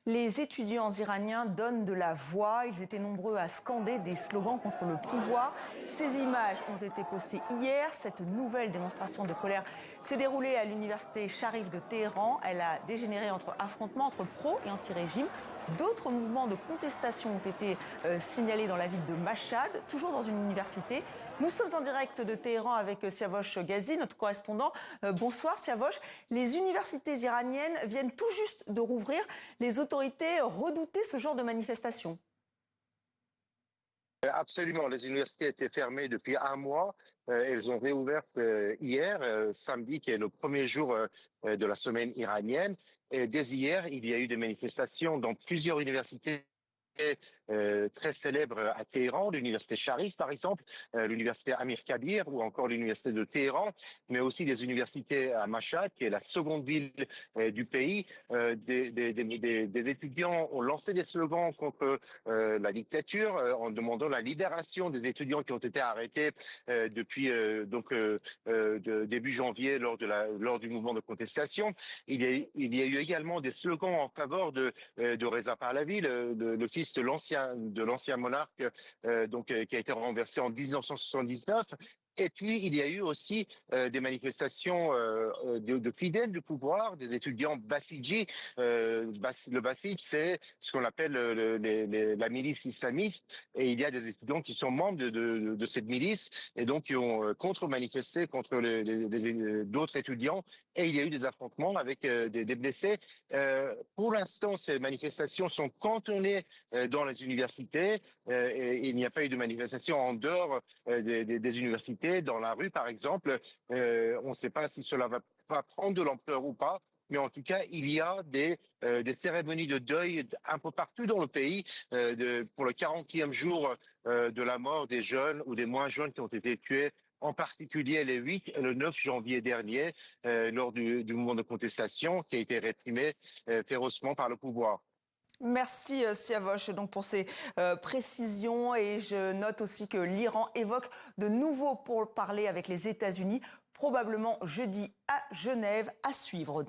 Les étudiants iraniens donnent de la voix. Ils étaient nombreux à scander des slogans contre le pouvoir. Ces images ont été postées hier. Cette nouvelle démonstration de colère s'est déroulée à l'université Sharif de Téhéran. Elle a dégénéré entre affrontements entre pro et anti-régime. D'autres mouvements de contestation ont été signalés dans la ville de Mashhad, toujours dans une université. Nous sommes en direct de Téhéran avec Siavosh Ghazi, notre correspondant. Bonsoir Siavosh. Les universités iraniennes viennent tout juste de rouvrir. Les autorités redoutaient ce genre de manifestation. Absolument, les universités étaient fermées depuis un mois. Elles ont réouvert hier, samedi, qui est le premier jour de la semaine iranienne. Et dès hier, il y a eu des manifestations dans plusieurs universités très célèbres à Téhéran, l'université Sharif par exemple, l'université Amir Kabir ou encore l'université de Téhéran, mais aussi des universités à Mashhad, qui est la seconde ville du pays. Des étudiants ont lancé des slogans contre la dictature en demandant la libération des étudiants qui ont été arrêtés depuis début janvier lors du mouvement de contestation. Il y a eu également des slogans en faveur de Reza Pahlavi, le fils de l'ancien monarque qui a été renversé en 1979. Et puis, il y a eu aussi des manifestations de fidèles du pouvoir, des étudiants Bassidji. Le Bassidj, c'est ce qu'on appelle la milice islamiste. Et il y a des étudiants qui sont membres de cette milice et donc qui ont contre-manifesté contre d'autres étudiants. Et il y a eu des affrontements avec des blessés. Pour l'instant, ces manifestations sont cantonnées dans les universités. Et il n'y a pas eu de manifestation en dehors des universités. Dans la rue, par exemple, on ne sait pas si cela va prendre de l'ampleur ou pas. Mais en tout cas, il y a des cérémonies de deuil un peu partout dans le pays pour le 40e jour de la mort des jeunes ou des moins jeunes qui ont été tués, en particulier les 8 et le 9 janvier dernier, lors du mouvement de contestation qui a été réprimé férocement par le pouvoir. Merci Siavosh donc pour ces précisions, et je note aussi que l'Iran évoque de nouveaux pourparlers avec les États-Unis, probablement jeudi à Genève, à suivre.